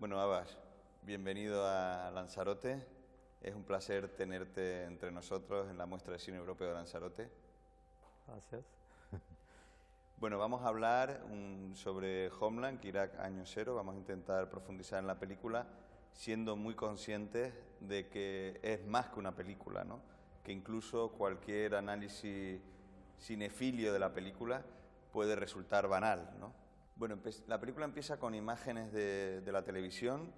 Bueno, Abbas, bienvenido a Lanzarote. Es un placer tenerte entre nosotros en la muestra de cine europeo de Lanzarote. Gracias. Bueno, vamos a hablar sobre Homeland, Irak Año Cero. Vamos a intentar profundizar en la película, siendo muy conscientes de que es más que una película, ¿no? Que incluso cualquier análisis cinefilio de la película puede resultar banal, ¿no? Bueno, la película empieza con imágenes de la televisión,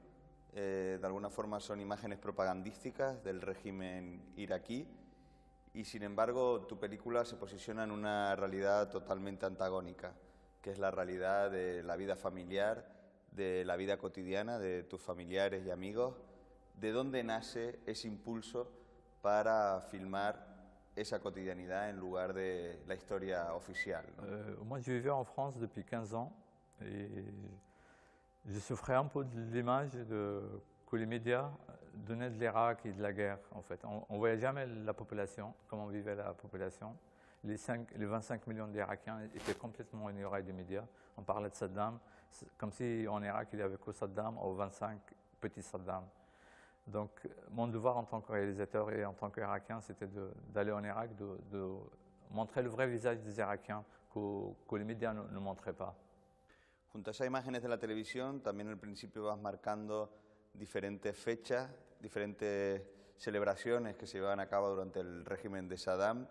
de alguna forma son imágenes propagandísticas del régimen iraquí, y sin embargo tu película se posiciona en una realidad totalmente antagónica, que es la realidad de la vida familiar, de la vida cotidiana de tus familiares y amigos. ¿De dónde nace ese impulso para filmar esa cotidianidad en lugar de la historia oficial, ¿no? Moi, je vivais en France depuis 15 ans et je souffrais un peu de l'image que les médias donnaient de l'Irak et de la guerre, en fait. On ne voyait jamais la population, comment vivait la population. Les 25 millions d'Irakiens étaient complètement ignorés des médias. On parlait de Saddam, comme si en Irak il n'y avait que Saddam ou 25 petits Saddam. Donc mon devoir en tant que réalisateur et en tant qu'Irakien, c'était d'aller en Irak, de montrer le vrai visage des Irakiens que les médias ne montraient pas. Junto a esas imágenes de la televisión, también al principio vas marcando diferentes fechas, diferentes celebraciones que se llevaban a cabo durante el régimen de Saddam.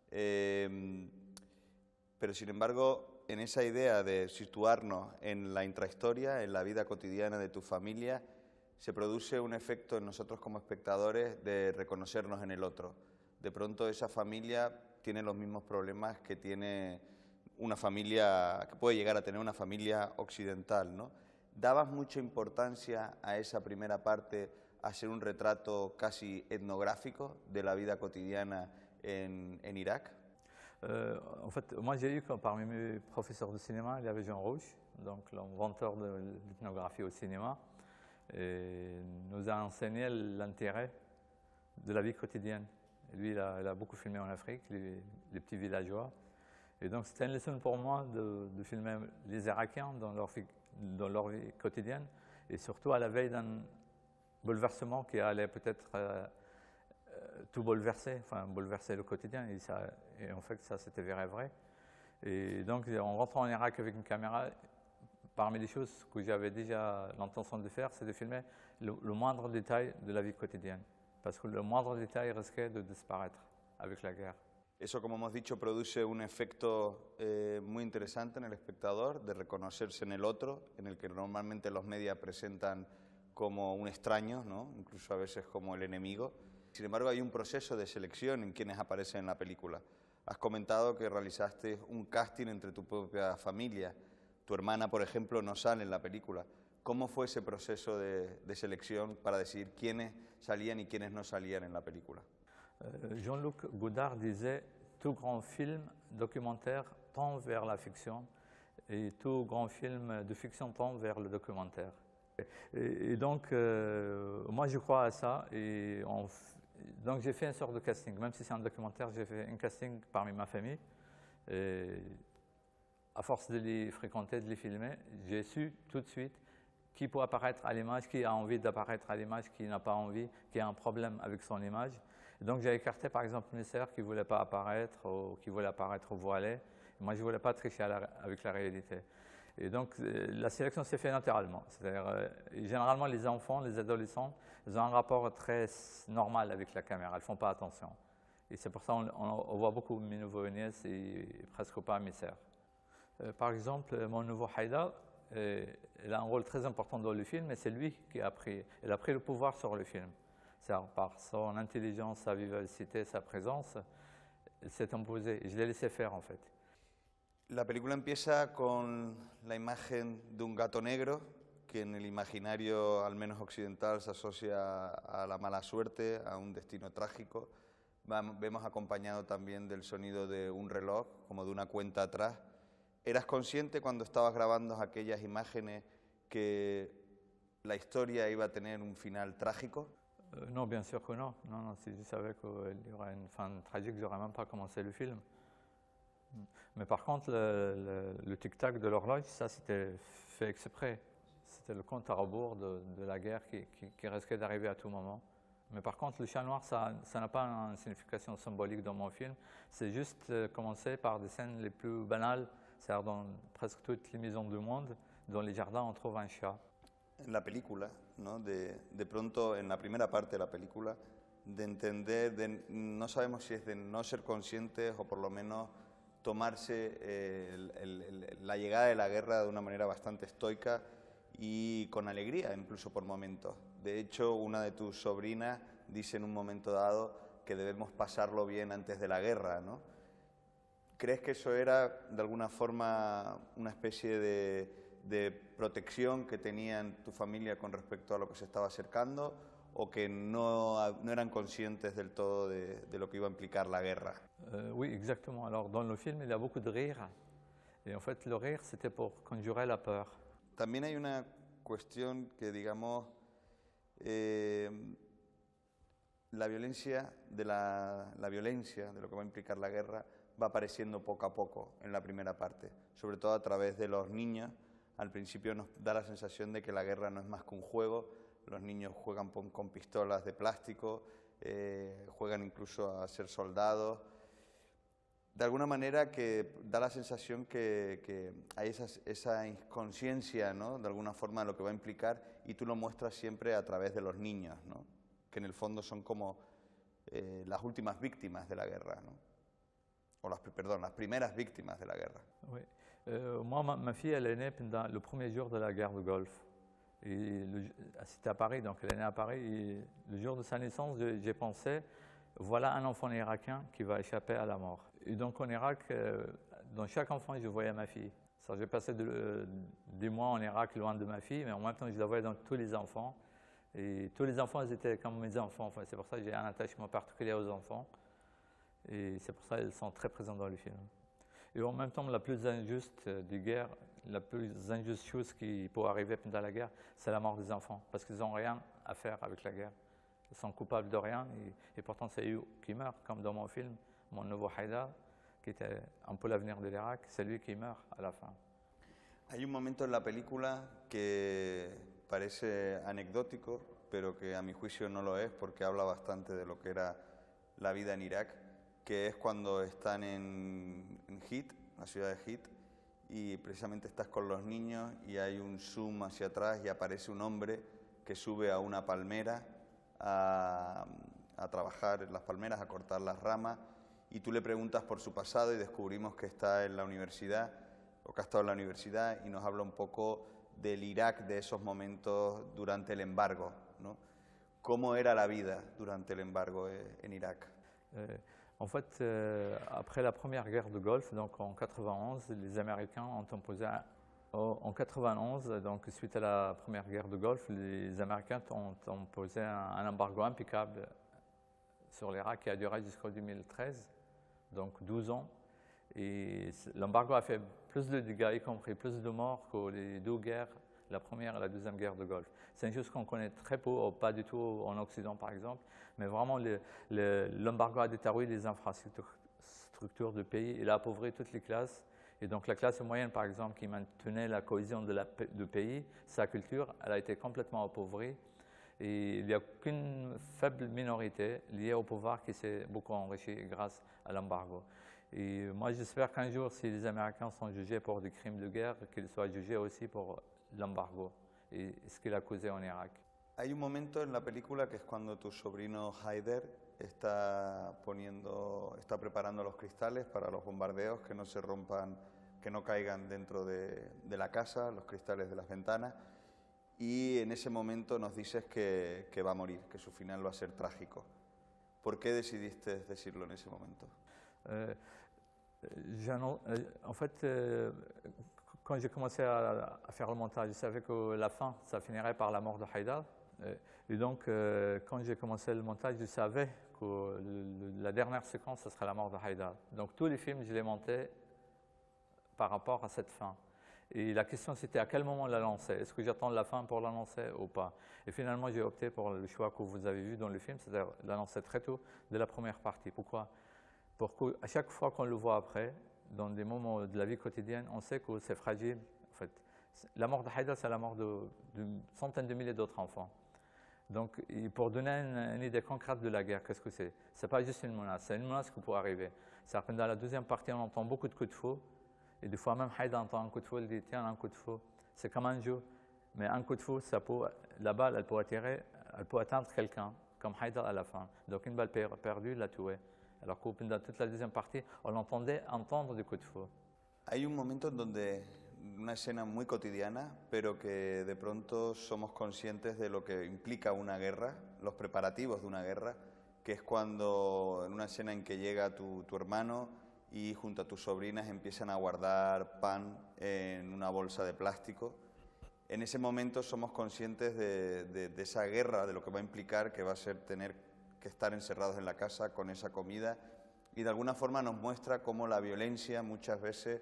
Pero sin embargo, en esa idea de situarnos en la intrahistoria, en la vida cotidiana de tu familia, se produce un efecto en nosotros como espectadores de reconocernos en el otro. De pronto esa familia tiene los mismos problemas que tiene una familia, que puede llegar a tener una familia occidental, ¿no? ¿Dabas mucha importancia a esa primera parte, a ser un retrato casi etnográfico de la vida cotidiana en Irak? En fait, moi j'ai eu parmi mes professeurs de cinéma, il y avait Jean Rouch, donc l'inventeur de l'ethnographie au cinéma, et nous a enseigné l'intérêt de la vie quotidienne. Et lui, il a beaucoup filmé en Afrique, les petits villageois. Et donc c'était une leçon pour moi de filmer les Irakiens dans leur vie quotidienne, et surtout à la veille d'un bouleversement qui allait peut-être tout bouleverser, enfin bouleverser le quotidien, et en fait ça s'était avéré vrai. Et donc en rentrant en Irak avec une caméra, parmi les choses que j'avais déjà l'intention de faire, c'est de filmer le moindre détail de la vie quotidienne, parce que le moindre détail risquait de disparaître avec la guerre. Eso, como hemos dicho, produce un efecto muy interesante en el espectador, de reconocerse en el otro, en el que normalmente los medios presentan como un extraño, ¿no? Incluso a veces como el enemigo. Sin embargo, hay un proceso de selección en quienes aparecen en la película. Has comentado que realizaste un casting entre tu propia familia. Tu hermana, por ejemplo, no sale en la película. ¿Cómo fue ese proceso de selección para decidir quiénes salían y quiénes no salían en la película? Jean-Luc Godard disait « Tout grand film documentaire tend vers la fiction et tout grand film de fiction tend vers le documentaire ». Et donc, moi je crois à ça, et donc j'ai fait une sorte de casting. Même si c'est un documentaire, j'ai fait un casting parmi ma famille. Et à force de les fréquenter, de les filmer, j'ai su tout de suite qui peut apparaître à l'image, qui a envie d'apparaître à l'image, qui n'a pas envie, qui a un problème avec son image. Et donc j'ai écarté par exemple mes sœurs qui ne voulaient pas apparaître ou qui voulaient apparaître voilées. Moi je ne voulais pas tricher avec la réalité. Et donc la sélection s'est faite naturellement. C'est-à-dire, généralement les enfants, les adolescents, ils ont un rapport très normal avec la caméra, ils ne font pas attention. Et c'est pour ça qu'on voit beaucoup mes nouveaux-nièces et presque pas mes sœurs. Par exemple, mon nouveau Haïda, il a un rôle très important dans le film, et c'est lui qui a pris le pouvoir sur le film. Par son intelligence, sa vivacité, sa présence, il s'est imposé. Je l'ai laissé faire en fait. La película empieza con la imagen de un gato negro que en el imaginario, al menos occidental, se asocia a la mala suerte, a un destino trágico. Vemos acompañado también del sonido de un reloj, como de una cuenta atrás. ¿Eras consciente cuando estabas grabando aquellas imágenes que la historia iba a tener un final trágico? Non, bien sûr que non. Non, si je savais qu'il y aurait une fin tragique, je n'aurais même pas commencé le film. Mais par contre, le tic-tac de l'horloge, ça c'était fait exprès. C'était le compte à rebours de la guerre qui risquait d'arriver à tout moment. Mais par contre, le chat noir, ça n'a pas une signification symbolique dans mon film. C'est juste commencer par des scènes les plus banales, c'est-à-dire dans presque toutes les maisons du monde, dans les jardins, on trouve un chat. En la película, ¿no? De pronto, en la primera parte de la película, de entender, no sabemos si es de no ser conscientes o por lo menos tomarse la llegada de la guerra de una manera bastante estoica y con alegría, incluso por momentos. De hecho, una de tus sobrinas dice en un momento dado que debemos pasarlo bien antes de la guerra, ¿no? ¿Crees que eso era de alguna forma una especie de protección que tenían tu familia con respecto a lo que se estaba acercando o que no eran conscientes del todo de lo que iba a implicar la guerra? Oui, exactement. Alors, dans le film, il y a beaucoup de rire. Et en fait, le rire, c'était pour conjurer la peur. También hay una cuestión que, digamos, la violencia de lo que va a implicar la guerra va apareciendo poco a poco en la primera parte, sobre todo a través de los niños. Al principio nos da la sensación de que la guerra no es más que un juego, los niños juegan con pistolas de plástico, juegan incluso a ser soldados. De alguna manera que da la sensación que hay esa inconsciencia, ¿no? De alguna forma de lo que va a implicar, y tú lo muestras siempre a través de los niños, ¿no? Que en el fondo son como las últimas víctimas de la guerra, ¿no? O las primeras víctimas de la guerra. Oui. Moi, ma fille, elle est née pendant le premier jour de la guerre du Golfe. C'était à Paris, donc elle est née à Paris. Et le jour de sa naissance, j'ai pensé, voilà un enfant irakien qui va échapper à la mort. Et donc en Irak, dans chaque enfant, je voyais ma fille. J'ai passé des mois en Irak loin de ma fille, mais en même temps, je la voyais dans tous les enfants. Et tous les enfants, ils étaient comme mes enfants. Enfin, c'est pour ça que j'ai un attachement particulier aux enfants. Et c'est pour ça qu'ils sont très présents dans le film. Et en même temps, la plus injuste des guerres, la plus injuste chose qui peut arriver pendant la guerre, c'est la mort des enfants. Parce qu'ils n'ont rien à faire avec la guerre. Ils sont coupables de rien et pourtant c'est eux qui meurent, comme dans mon film, mon nouveau Haïdar, qui était un peu l'avenir de l'Irak, c'est lui qui meurt à la fin. Hay un momento en la película que parece anecdótico, pero que a mi juicio no lo es porque habla bastante de lo que era la vida en Irak, que es cuando están en Hit, la ciudad de Hit, y precisamente estás con los niños y hay un zoom hacia atrás y aparece un hombre que sube a una palmera a trabajar en las palmeras, a cortar las ramas, y tú le preguntas por su pasado y descubrimos que está en la universidad, o que ha estado en la universidad, y nos habla un poco del Irak de esos momentos durante el embargo, ¿no? ¿Cómo era la vida durante el embargo en Irak? En fait, après la première guerre du Golfe, donc en 91, les Américains ont imposé en 91, donc suite à la première guerre du Golfe, les Américains ont imposé un embargo impeccable sur l'Irak qui a duré jusqu'en 2013, donc 12 ans. Et l'embargo a fait plus de dégâts, y compris plus de morts que les deux guerres, la première et la deuxième guerre du Golfe. C'est une chose qu'on connaît très peu, ou pas du tout en Occident par exemple, mais vraiment l'embargo a détruit les infrastructures du pays, il a appauvri toutes les classes. Et donc la classe moyenne par exemple qui maintenait la cohésion du pays, sa culture, elle a été complètement appauvrie. Et il n'y a qu'une faible minorité liée au pouvoir qui s'est beaucoup enrichie grâce à l'embargo. Et moi j'espère qu'un jour, si les Américains sont jugés pour des crimes de guerre, qu'ils soient jugés aussi pour l'embargo y ce qu'il a causé en Irak. Hay un momento en la película que es cuando tu sobrino Haider está preparando los cristales para los bombardeos, que no se rompan, que no caigan dentro de la casa, los cristales de las ventanas, y en ese momento nos dices que va a morir, que su final va a ser trágico. ¿Por qué decidiste decirlo en ese momento? En fait, quand j'ai commencé à faire le montage, je savais que la fin, ça finirait par la mort de Haïdar. Et donc, quand j'ai commencé le montage, je savais que la dernière séquence, ce serait la mort de Haïdar. Donc, tous les films, je les montais par rapport à cette fin. Et la question, c'était à quel moment la lancer? Est-ce que j'attends la fin pour la lancer ou pas? Et finalement, j'ai opté pour le choix que vous avez vu dans le film, c'est-à-dire la lancer très tôt de la première partie. Pourquoi? Pour qu'à chaque fois qu'on le voit après, dans des moments de la vie quotidienne, on sait que c'est fragile. En fait, La mort de Haïdar, c'est la mort d'une centaine de milliers d'autres enfants. Donc, pour donner une idée concrète de la guerre, qu'est-ce que c'est? Ce n'est pas juste une menace, c'est une menace qui peut arriver. C'est-à-dire que dans la deuxième partie, on entend beaucoup de coups de feu. Et des fois, même Haïdar entend un coup de feu, il dit tiens, un coup de feu. C'est comme un jeu. Mais un coup de feu, la balle, elle peut attirer, elle peut atteindre quelqu'un, comme Haïdar à la fin. Donc, une balle perdue, il l'a tué. Alors que dans toute la deuxième partie, on entendait entendre des coups de feu. Hay un momento en donde una escena muy cotidiana, pero que de pronto somos conscientes de lo que implica una guerra, los preparativos de una guerra, que es cuando en una escena en que llega tu hermano y junto a tus sobrinas empiezan a guardar pan en una bolsa de plástico. En ese momento somos conscientes de esa guerra, de lo que va a implicar, que va a ser tener que estar encerrados en la casa con esa comida, y de alguna forma nos muestra cómo la violencia muchas veces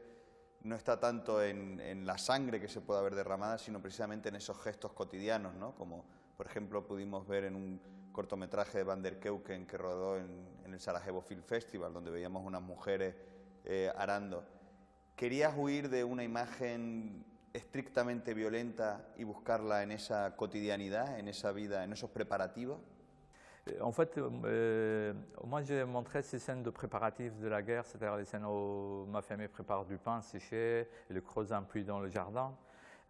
no está tanto en la sangre que se puede haber derramada, sino precisamente en esos gestos cotidianos, ¿no? Como por ejemplo pudimos ver en un cortometraje de Van der Keuken que rodó en el Sarajevo Film Festival, donde veíamos unas mujeres arando. ¿Querías huir de una imagen estrictamente violenta y buscarla en esa cotidianidad, en esa vida, en esos preparativos? En fait, moi j'ai montré ces scènes de préparatifs de la guerre, c'est-à-dire les scènes où ma famille prépare du pain séché, et le creuse un puits dans le jardin.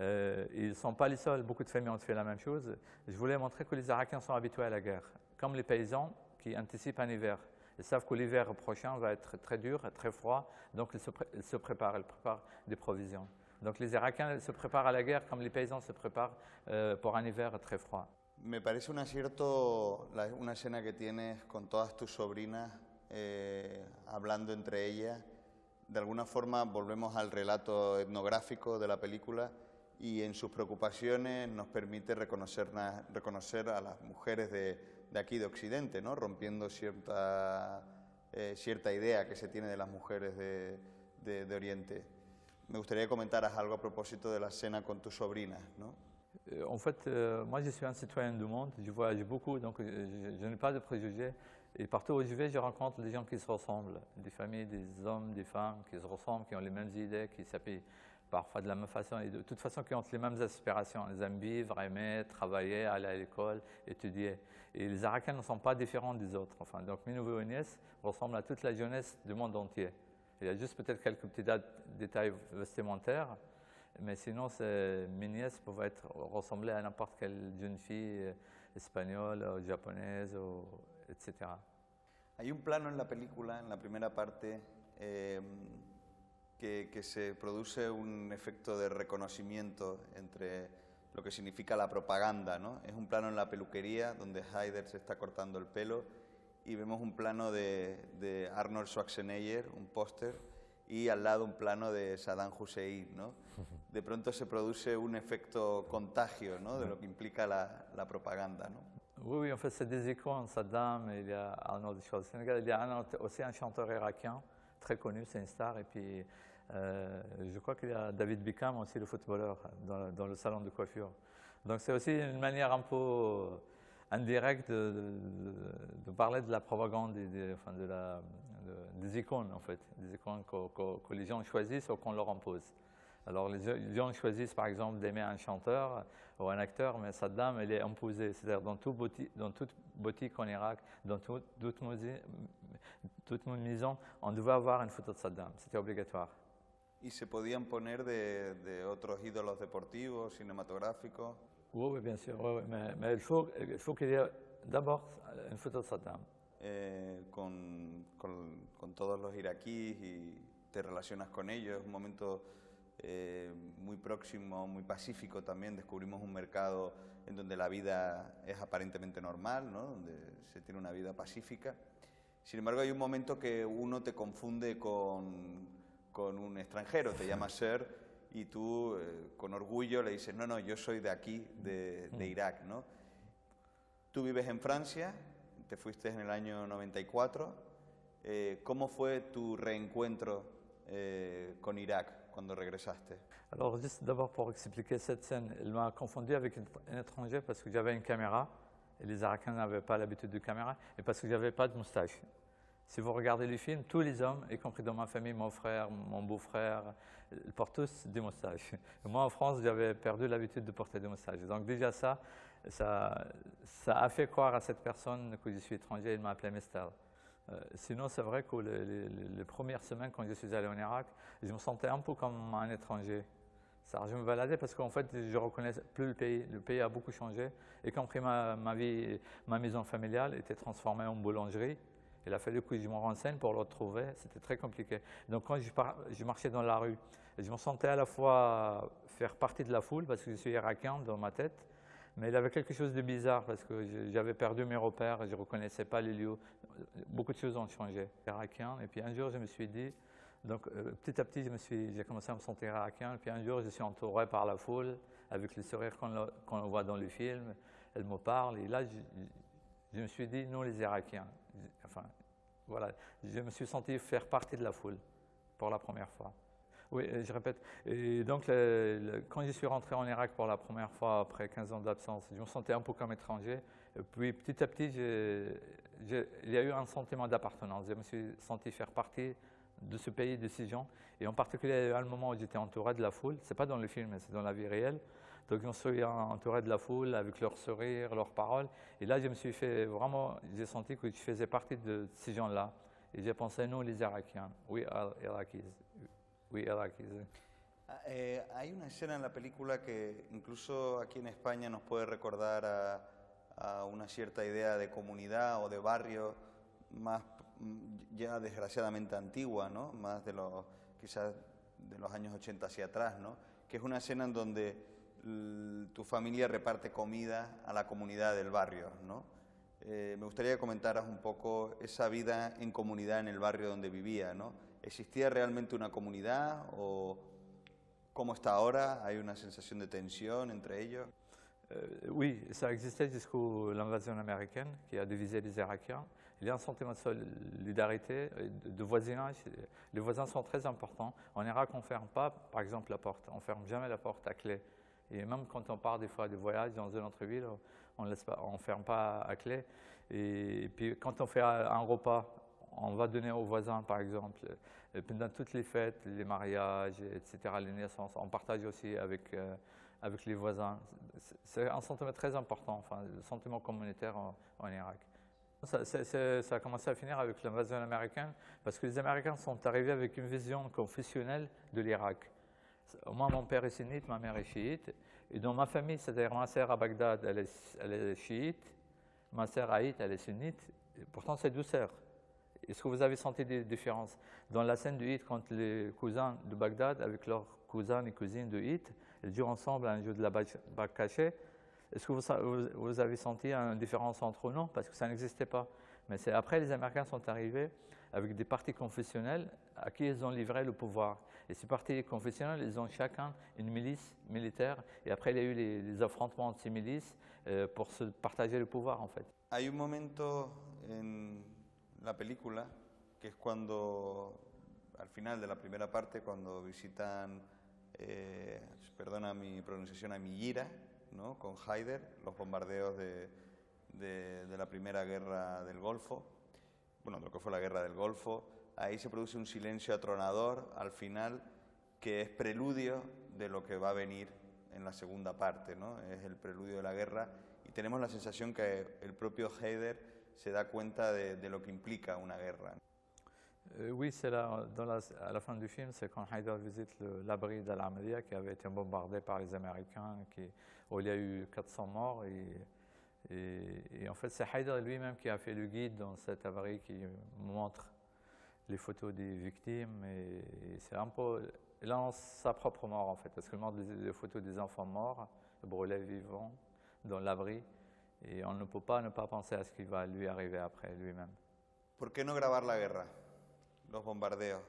Ils ne sont pas les seuls, beaucoup de familles ont fait la même chose. Je voulais montrer que les Irakiens sont habitués à la guerre, comme les paysans qui anticipent un hiver. Ils savent que l'hiver prochain va être très dur, très froid, donc ils se préparent des provisions. Donc les Irakiens se préparent à la guerre comme les paysans se préparent pour un hiver très froid. Me parece un acierto una escena que tienes con todas tus sobrinas hablando entre ellas. De alguna forma volvemos al relato etnográfico de la película y en sus preocupaciones nos permite reconocer a las mujeres de aquí de Occidente, ¿no? Rompiendo cierta idea que se tiene de las mujeres de Oriente. Me gustaría que comentaras algo a propósito de la escena con tus sobrinas, ¿no? En fait, moi je suis un citoyen du monde, je voyage beaucoup, donc je n'ai pas de préjugés. Et partout où je vais, je rencontre des gens qui se ressemblent, des familles, des hommes, des femmes qui se ressemblent, qui ont les mêmes idées, qui s'habillent parfois de la même façon et de toute façon qui ont les mêmes aspirations. Ils aiment vivre, aimer, travailler, aller à l'école, étudier. Et les Irakiens ne sont pas différents des autres. Enfin, donc mes nouveaux nièces ressemblent à toute la jeunesse du monde entier. Il y a juste peut-être quelques petits détails vestimentaires. Mais sinon, mes nièces peuvent ressembler à n'importe quelle jeune fille espagnole, japonaise, etc. Hay un plano en la película, en la primera parte, que se produce un efecto de reconocimiento entre lo que significa la propaganda, ¿no? Es un plano en la peluquería donde Haïdar se está cortando el pelo y vemos un plano de Arnold Schwarzenegger, un póster, y al lado un plano de Saddam Hussein, ¿no? De pronto se produce un efecto contagio, ¿no? De lo que implica la propaganda, ¿no? Oui, en fait, c'est des icônes, Saddam, il y a Arnold Schwarzenegger, il y a aussi un chanteur irakien très connu, c'est une star, et puis je crois qu'il y a David Beckham aussi, le footballeur, dans le salon de coiffure. Donc c'est aussi une manière un peu indirecte de parler de la propagande, des icônes en fait, des icônes que les gens choisissent ou qu'on leur impose. Alors les gens choisissent par exemple d'aimer un chanteur ou un acteur, mais Saddam, il est imposé. C'est-à-dire dans toute boutique en Irak, dans toute maison, on devait avoir une photo de Saddam, c'était obligatoire. ¿Y se podían poner de otros ídolos deportivos, cinematográficos? Oui, bien sûr, oui, mais il faut qu'il y ait d'abord une photo de Saddam. Con todos los iraquíes y te relacionas con ellos, es un momento muy próximo, muy pacífico también. Descubrimos un mercado en donde la vida es aparentemente normal, ¿no? Donde se tiene una vida pacífica. Sin embargo, hay un momento que uno te confunde con un extranjero, te llama Ser, y tú con orgullo le dices, no, yo soy de aquí, de Irak, ¿no? Tú vives en Francia, te fuiste en el año 94. ¿Cómo fue tu reencuentro con Irak cuando regresaste? Alors, juste d'abord pour expliquer cette scène, elle m'a confondu avec un étranger parce que j'avais une caméra et les Irakiens n'avaient pas l'habitude de caméra et parce que j'avais pas de moustache. Si vous regardez les films, tous les hommes, y compris dans ma famille, mon frère, mon beau-frère, ils portent tous des moustaches. Moi, en France, j'avais perdu l'habitude de porter des moustaches. Donc déjà ça a fait croire à cette personne que je suis étranger, il m'a appelé Mister. Sinon, c'est vrai que les premières semaines, quand je suis allé en Irak, je me sentais un peu comme un étranger. Je me baladais parce qu'en fait, je ne reconnaissais plus le pays. Le pays a beaucoup changé, y compris ma maison familiale était transformée en boulangerie. Il a fallu que je me renseigne pour le retrouver, c'était très compliqué. Donc quand je marchais dans la rue, je me sentais à la fois faire partie de la foule parce que je suis irakien dans ma tête, mais il y avait quelque chose de bizarre parce que j'avais perdu mes repères, je ne reconnaissais pas les lieux. Beaucoup de choses ont changé. Irakien, et puis un jour je me suis dit, donc petit à petit j'ai commencé à me sentir irakien, et puis un jour je suis entouré par la foule avec le sourire qu'on voit dans le film, elle me parle, et là je me suis dit, nous les Irakiens, enfin voilà, je me suis senti faire partie de la foule pour la première fois. Oui, je répète. Et donc, quand je suis rentré en Irak pour la première fois après 15 ans d'absence, je me sentais un peu comme étranger. Et puis, petit à petit, il y a eu un sentiment d'appartenance. Je me suis senti faire partie de ce pays, de ces gens. Et en particulier, à un moment où j'étais entouré de la foule, ce n'est pas dans le film, mais c'est dans la vie réelle. Donc, je me suis entouré de la foule avec leurs sourires, leurs paroles. Et là, je me suis fait vraiment, j'ai senti que je faisais partie de ces gens-là. Et j'ai pensé, nous, les Irakiens, we are Iraqis. We Iraqis. Hay una escena en la película que incluso aquí en España nos puede recordar a una cierta idea de comunidad o de barrio más ya desgraciadamente antigua, ¿no? Más de los, quizás de los años 80 hacia atrás, ¿no? Que es una escena en donde tu familia reparte comida a la comunidad del barrio, ¿no? Me gustaría que comentaras un poco esa vida en comunidad en el barrio donde vivía, ¿no? ¿Existía realmente una comunidad o cómo está ahora? ¿Hay una sensación de tensión entre ellos? Oui, ça existait jusqu'à l'invasion américaine qui a divisé les Irakiens. Il y a un sentiment de solidarité, de voisinage. Les voisins sont très importants. En Irak, on ne ferme pas, par exemple, la porte. On ne ferme jamais la porte à clé. Et même quand on part des fois de voyage dans une autre ville, on ne ferme pas à clé. Et puis quand on fait un repas, on va donner aux voisins, par exemple. Pendant toutes les fêtes, les mariages, etc., les naissances, on partage aussi avec les voisins. C'est un sentiment très important, enfin, le sentiment communautaire en Irak. Ça a commencé à finir avec l'invasion américaine, parce que les Américains sont arrivés avec une vision confessionnelle de l'Irak. Moi, mon père est sunnite, ma mère est chiite, et dans ma famille, c'est-à-dire ma sœur à Bagdad, elle est chiite, ma sœur Aït, elle est sunnite, et pourtant c'est deux sœurs. Est-ce que vous avez senti des différences? Dans la scène de Eid, quand les cousins de Bagdad, avec leurs cousins et cousines de Eid, ils jouent ensemble à un jeu de la bague cachée, est-ce que vous avez senti une différence entre eux? Non, parce que ça n'existait pas. Mais c'est après, les Américains sont arrivés avec des partis confessionnels à qui ils ont livré le pouvoir. Et ces partis confessionnels, ils ont chacun une milice militaire. Et après, il y a eu les affrontements de ces milices pour se partager le pouvoir, en fait. Hay un momento en la película que es cuando, al final de la primera parte, cuando visitan, perdona mi pronunciación, a Millira, ¿no? Con Haider, los bombardeos de la primera guerra del Golfo, bueno, de lo que fue la guerra del Golfo. Ahí se produce un silencio atronador al final que es preludio de lo que va a venir en la segunda parte, ¿no? Es el preludio de la guerra y tenemos la sensación que el propio Haider se da cuenta de lo que implica una guerra. Oui, c'est à la fin du film, c'est quand Haider visite l'abri d'Al-Amadia qui avait été bombardé par les Américains, où il y a eu 400 morts. Et en fait, c'est Haider lui-même qui a fait le guide dans cet abri qui montre les photos des victimes. Et c'est un peu, il annonce sa propre mort en fait, parce qu'il montre les photos des enfants morts, brûlés vivants dans l'abri. Et on ne peut pas ne pas penser à ce qui va lui arriver après lui-même. ¿Por qué no grabar la guerra? Los bombardeos.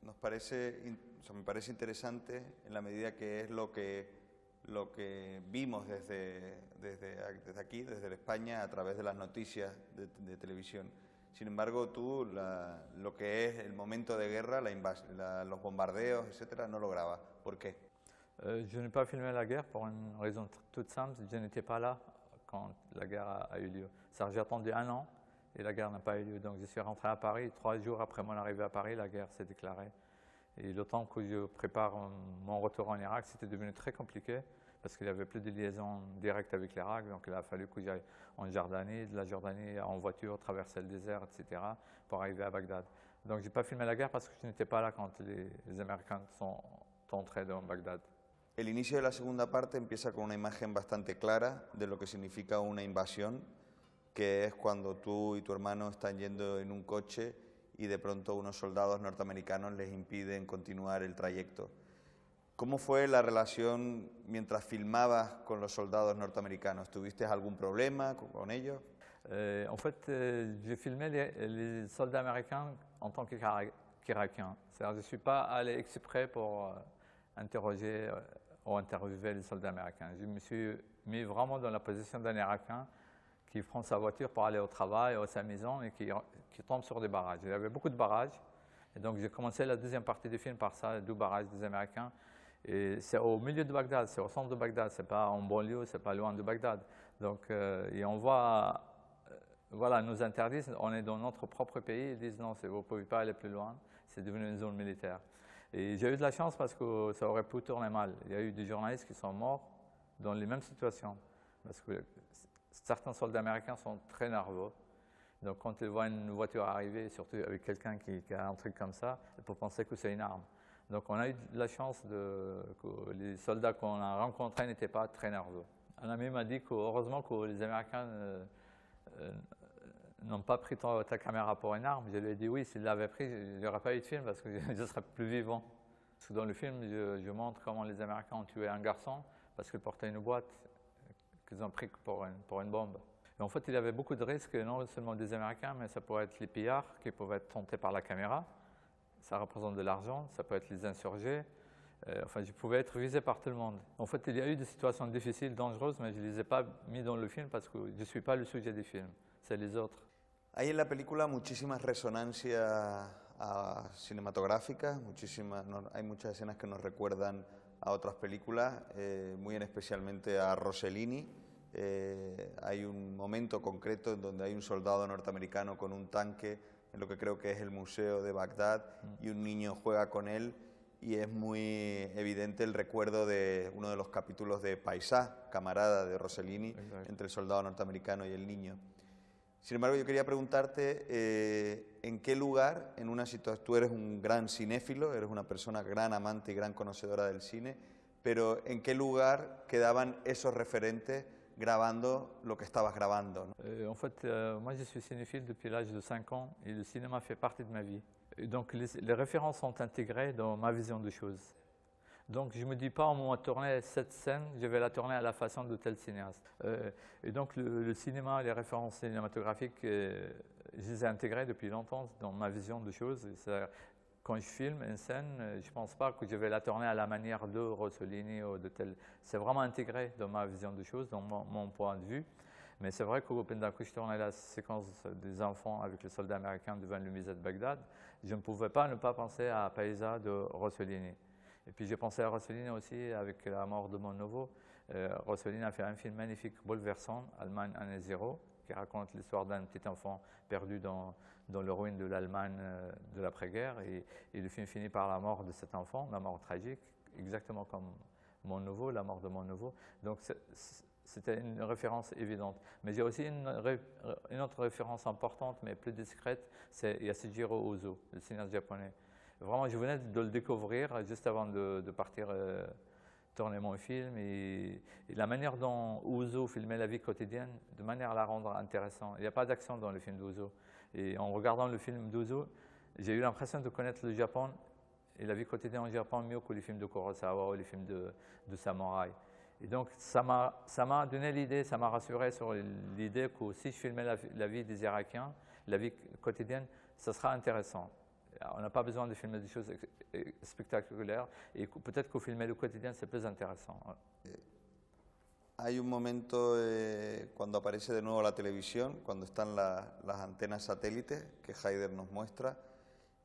Me parece interesante en la medida que es lo que vimos desde aquí, desde España, a través de las noticias de televisión. Sin embargo, tú lo que es el momento de guerra, los bombardeos, etcétera, no lo grabas. ¿Por qué? Je n'ai pas filmé la guerre pour une raison toute simple, je n'étais pas là quand la guerre a eu lieu. J'ai attendu un an et la guerre n'a pas eu lieu. Donc je suis rentré à Paris, 3 jours après mon arrivée à Paris, la guerre s'est déclarée. Et le temps que je prépare mon retour en Irak, c'était devenu très compliqué parce qu'il n'y avait plus de liaison directe avec l'Irak. Donc il a fallu que j'aille en Jordanie, de la Jordanie en voiture, traverser le désert, etc. pour arriver à Bagdad. Donc je n'ai pas filmé la guerre parce que je n'étais pas là quand les Américains sont entrés dans Bagdad. El inicio de la segunda parte empieza con una imagen bastante clara de lo que significa una invasión, que es cuando tú y tu hermano están yendo en un coche y de pronto unos soldados norteamericanos les impiden continuar el trayecto. ¿Cómo fue la relación mientras filmabas con los soldados norteamericanos? ¿Tuviste algún problema con ellos? En fait, j'ai filmé les soldats américains en tant qu'Irakiens. C'est-à-dire, je ne suis pas allé exprès pour interroger ou interviewer les soldats américains. Je me suis mis vraiment dans la position d'un Irakien qui prend sa voiture pour aller au travail ou à sa maison et qui tombe sur des barrages. Il y avait beaucoup de barrages. Et donc, j'ai commencé la deuxième partie du film par ça, 2 barrages des Américains. Et c'est au milieu de Bagdad, c'est au centre de Bagdad, c'est pas en banlieue, c'est pas loin de Bagdad. Donc, et on voit, voilà, nous interdisent, on est dans notre propre pays, ils disent non, vous ne pouvez pas aller plus loin, c'est devenu une zone militaire. Et j'ai eu de la chance parce que ça aurait pu tourner mal. Il y a eu des journalistes qui sont morts dans les mêmes situations. Parce que certains soldats américains sont très nerveux. Donc quand ils voient une voiture arriver, surtout avec quelqu'un qui a un truc comme ça, ils peuvent penser que c'est une arme. Donc on a eu de la chance que les soldats qu'on a rencontrés n'étaient pas très nerveux. Un ami m'a dit que heureusement que les Américains n'ont pas pris ta caméra pour une arme. Je lui ai dit oui, s'ils l'avaient pris, il n'y aurait pas eu de film parce que je serais plus vivant. Parce que dans le film, je montre comment les Américains ont tué un garçon parce qu'il portait une boîte qu'ils ont pris pour une bombe. Et en fait, il y avait beaucoup de risques, non seulement des Américains, mais ça pourrait être les pillards qui pouvaient être tentés par la caméra. Ça représente de l'argent, ça peut être les insurgés. Enfin, je pouvais être visé par tout le monde. En fait, il y a eu des situations difficiles, dangereuses, mais je ne les ai pas mis dans le film parce que je ne suis pas le sujet du film, c'est les autres. Hay en la película muchísimas resonancias cinematográficas, hay muchas escenas que nos recuerdan a otras películas, muy especialmente a Rossellini. Hay un momento concreto en donde hay un soldado norteamericano con un tanque en lo que creo que es el Museo de Bagdad y un niño juega con él y es muy evidente el recuerdo de uno de los capítulos de Paisà, Camarada de Rossellini, entre el soldado norteamericano y el niño. Sin embargo, yo quería preguntarte en qué lugar, en una situación, tú eres un gran cinéfilo, eres una persona gran amante y gran conocedora del cine, pero en qué lugar quedaban esos referentes grabando lo que estabas grabando, ¿no? En fait, moi je suis cinéphile depuis l'âge de 5 ans et le cinéma fait partie de ma vie. Et donc les références sont intégrées dans ma vision des choses. Donc je ne me dis pas, on va tourner cette scène, je vais la tourner à la façon de tel cinéaste. Et donc le cinéma, les références cinématographiques, je les ai intégrées depuis longtemps dans ma vision des choses. Quand je filme une scène, je ne pense pas que je vais la tourner à la manière de Rossellini ou de tel. C'est vraiment intégré dans ma vision des choses, dans mon point de vue. Mais c'est vrai que pendant que je tournais la séquence des enfants avec les soldats américains devant le musée de Bagdad, je ne pouvais pas ne pas penser à Paisa de Rossellini. Et puis j'ai pensé à Rossellini aussi avec la mort de mon neveu. Rossellini a fait un film magnifique, bouleversant, Allemagne année zéro, qui raconte l'histoire d'un petit enfant perdu dans les ruines de l'Allemagne de l'après-guerre. Et le film finit par la mort de cet enfant, la mort tragique, exactement comme mon neveu, la mort de mon neveu. Donc c'était une référence évidente. Mais j'ai aussi une autre référence importante, mais plus discrète, c'est Yasujiro Ozu, le cinéaste japonais. Vraiment, je venais de le découvrir juste avant de partir tourner mon film. Et la manière dont Ozu filmait la vie quotidienne, de manière à la rendre intéressante. Il n'y a pas d'action dans le film d'Ozu. Et en regardant le film d'Ozu, j'ai eu l'impression de connaître le Japon et la vie quotidienne au Japon mieux que les films de Kurosawa ou les films de samouraï. Et donc, ça m'a donné l'idée, ça m'a rassuré sur l'idée que si je filmais la vie des Irakiens, la vie quotidienne, ça sera intéressant. On n'a pas besoin de filmer des choses spectaculaires et peut-être que filmer le quotidien, c'est plus intéressant. Hay un momento cuando aparece de nuevo la televisión, cuando están las antenas satélites que Haider nos muestra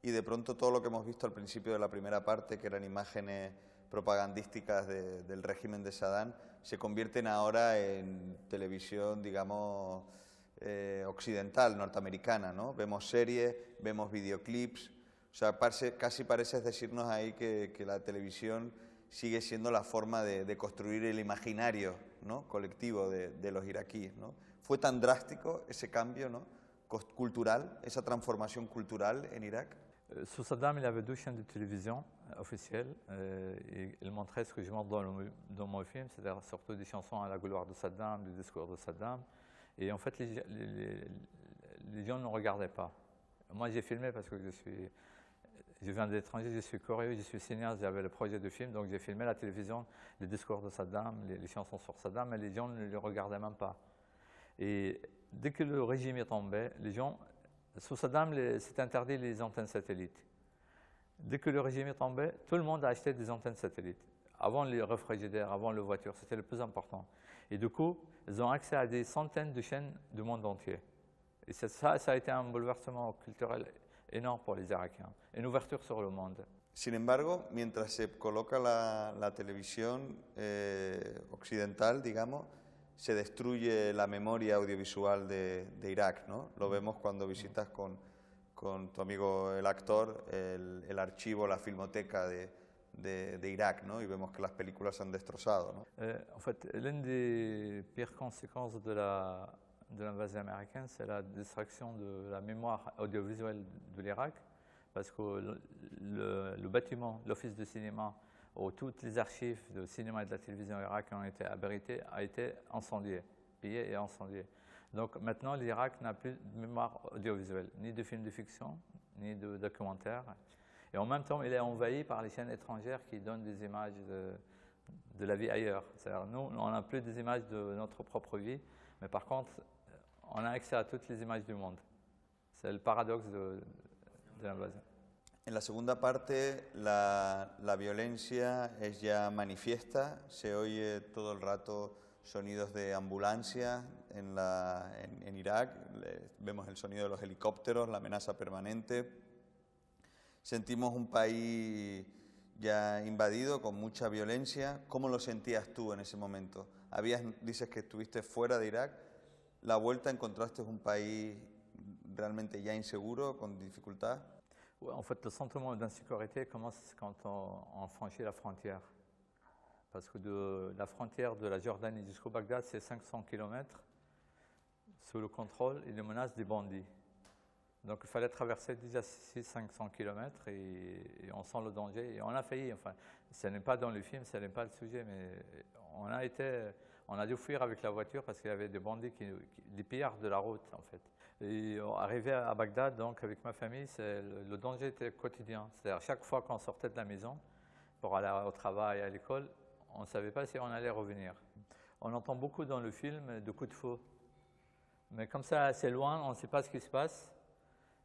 y de pronto todo lo que hemos visto al principio de la primera parte, que eran imágenes propagandísticas del régimen de Saddam, se convierten ahora en televisión, digamos, occidental, norteamericana, ¿no? Vemos series, vemos videoclips, o sea, casi parece decirnos ahí que la televisión sigue siendo la forma de construir el imaginario, ¿no?, colectivo de los iraquíes, ¿no? ¿Fue tan drástico ese cambio, ¿no?, cultural, esa transformación cultural en Irak? Sous Saddam, il avait deux chaînes de télévision officielles et il montrait ce que je montre dans mon film, c'est-à-dire surtout des chansons à la gloire de Saddam, des discours de Saddam. Et en fait, les gens ne regardaient pas. Moi, j'ai filmé parce que je viens de l'étranger, je suis chorégraphe, je suis cinéaste, j'avais le projet de film, donc j'ai filmé la télévision, les discours de Saddam, les chansons sur Saddam, mais les gens ne les regardaient même pas. Et dès que le régime est tombé, les gens, sous Saddam, c'est interdit les antennes satellites. Dès que le régime est tombé, tout le monde a acheté des antennes satellites. Avant les réfrigérateurs, avant les voitures, c'était le plus important. Et du coup, ils ont accès à des centaines de chaînes du monde entier. Et ça a été un bouleversement culturel énorme pour les Irakiens, une ouverture sur le monde. Sin embargo, mientras se coloca la televisión occidental, digamos, se destruye la memoria audiovisual de Irak, ¿no? Lo vemos cuando visitas con tu amigo el actor el archivo, la filmoteca de Irak, ¿no? Y vemos que las películas se han destrozado, ¿no? En fait, l'une des pires conséquences de l'invasion américaine, c'est la destruction de la mémoire audiovisuelle de l'Irak, parce que le bâtiment, l'office de cinéma, où toutes les archives de cinéma et de la télévision irakienne ont été abritées, a été incendié, pillé et incendié. Donc maintenant, l'Irak n'a plus de mémoire audiovisuelle, ni de films de fiction, ni de documentaires. Et en même temps, il est envahi par les chaînes étrangères qui donnent des images de la vie ailleurs. C'est-à-dire, nous, on n'a plus des images de notre propre vie, mais par contre, on a accès à toutes les images du monde. C'est le paradoxe de l'invasion. En la segunda parte, la violencia es ya manifiesta, se oye todo el rato sonidos de ambulancia en Irak, vemos el sonido de los helicópteros, la amenaza permanente. Sentimos un país ya invadido con mucha violencia. ¿Cómo lo sentías tú en ese momento? Dices que estuviste fuera de Irak, la vuelta encontraste un país realmente ya inseguro, con dificultad. En fait, le sentiment d'insécurité commence quand on franchit la frontière. Parce que de la frontière de la Jordanie jusqu'au Bagdad, c'est 500 km sous le contrôle et les menaces des bandits. Donc il fallait traverser déjà 500 km et on sent le danger. Et on a failli, enfin, ce n'est pas dans le film, ce n'est pas le sujet, mais on a dû fuir avec la voiture parce qu'il y avait des bandits, des pillards de la route en fait. Et arrivé à Bagdad, donc avec ma famille, le danger était quotidien. C'est-à-dire chaque fois qu'on sortait de la maison pour aller au travail, à l'école, on ne savait pas si on allait revenir. On entend beaucoup dans le film de coups de feu. Mais comme ça, c'est loin, on ne sait pas ce qui se passe.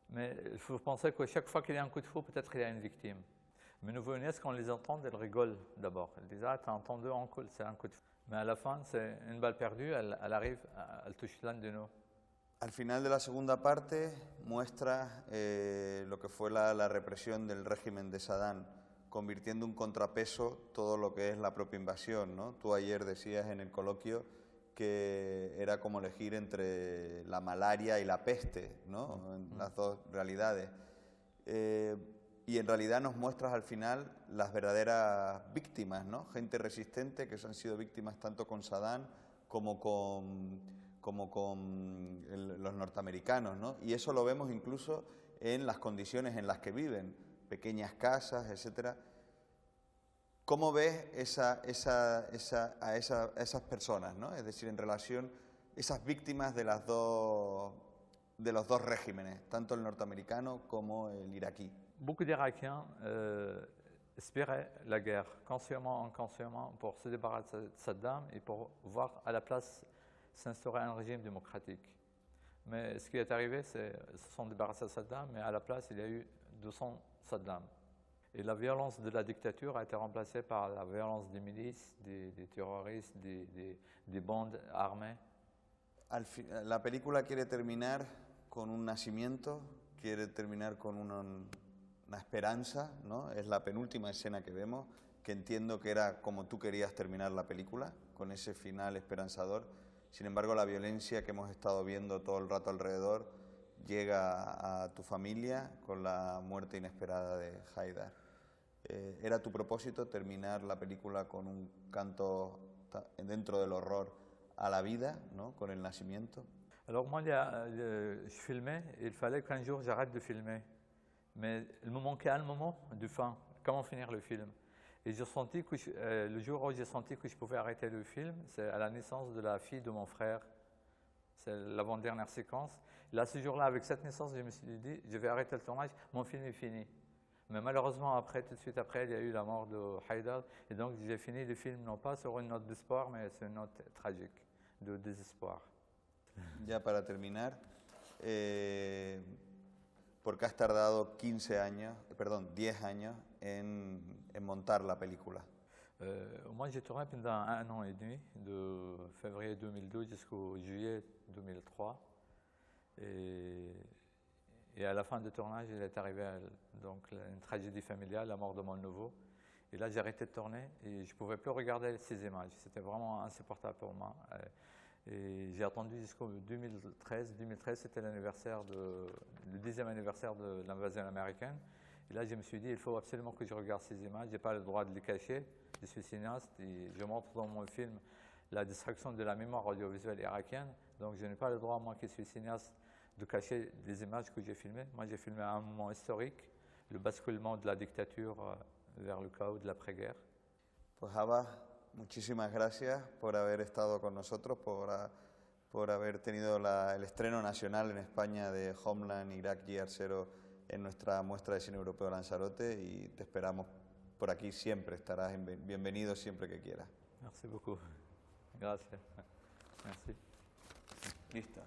Mais il faut penser que chaque fois qu'il y a un coup de feu, peut-être il y a une victime. Mais nous venons, quand on les entend, elles rigolent d'abord. Elles disent « Ah, t'as entendu, c'est un coup de feu ». Mais à la fin, c'est une balle perdue, elle arrive, elle touche l'un de nous. Al final de la segunda parte muestra lo que fue la represión del régimen de Saddam, convirtiendo un contrapeso todo lo que es la propia invasión, ¿no? Tú ayer decías en el coloquio que era como elegir entre la malaria y la peste, ¿no? Las dos realidades. Y en realidad nos muestras al final las verdaderas víctimas, ¿no? Gente resistente que han sido víctimas tanto con Saddam como con los norteamericanos, ¿no? Y eso lo vemos incluso en las condiciones en las que viven, pequeñas casas, etcétera. ¿Cómo ves a esas personas, ¿no? Es decir, en relación, esas víctimas de los dos regímenes, tanto el norteamericano como el iraquí? Beaucoup d'Irakiens espéraient la guerre, consciemment ou inconsciemment, pour se débarrasser de Saddam et pour voir à la place s'instaurer un régime démocratique. Mais ce qui est arrivé, c'est qu'ils se sont débarrassés de Saddam, mais à la place, il y a eu 200 Saddam. Et la violence de la dictature a été remplacée par la violence des milices, des terroristes, des bandes armées. La película quiere terminar con un nacimiento, quiere terminar con una esperanza, ¿no? Es la penúltima escena que vemos, que entiendo que era como tú querías terminar la película, con ese final esperanzador. Sin embargo, la violencia que hemos estado viendo todo el rato alrededor llega a tu familia con la muerte inesperada de Haidar. ¿Era tu propósito terminar la película con un canto dentro del horror à la vida, ¿no? Con el nacimiento? Alors moi, je filmais et il fallait qu'un jour j'arrête de filmer. Mais il me manquait un moment de fin, comment finir le film. Et j'ai senti que le jour où j'ai senti que je pouvais arrêter le film, c'est à la naissance de la fille de mon frère. C'est l'avant-dernière séquence. Là, ce jour-là, avec cette naissance, je me suis dit, je vais arrêter le tournage, mon film est fini. Mais malheureusement, après, tout de suite après, il y a eu la mort de Haidar. Et donc, j'ai fini le film, non pas sur une note d'espoir, mais sur une note tragique, de désespoir. Ya para terminar, ¿por qué has tardado 10 años en montar la película? Moi, j'ai tourné pendant 1 an et demi, de février 2012 jusqu'au juillet 2003. Et à la fin du tournage, il est arrivé donc, une tragédie familiale, la mort de mon neveu. Et là, j'ai arrêté de tourner et je ne pouvais plus regarder ces images. C'était vraiment insupportable pour moi. Et j'ai attendu jusqu'au 2013. 2013, c'était le 10e anniversaire de l'invasion américaine. Et là, je me suis dit, il faut absolument que je regarde ces images. Je n'ai pas le droit de les cacher. Je suis cinéaste et je montre dans mon film la destruction de la mémoire audiovisuelle irakienne. Donc, je n'ai pas le droit, moi qui suis cinéaste, de cacher les images que j'ai filmées. Moi, j'ai filmé un moment historique, le basculement de la dictature vers le chaos de l'après-guerre. Pues Abba, muchísimas gracias por haber estado con nosotros, por haber tenido el estreno nacional en España de Homeland Irak Year Zero en nuestra muestra de cine europeo Lanzarote y te esperamos por aquí siempre, estarás bienvenido siempre que quieras. Merci beaucoup. Gracias. Merci. Listo.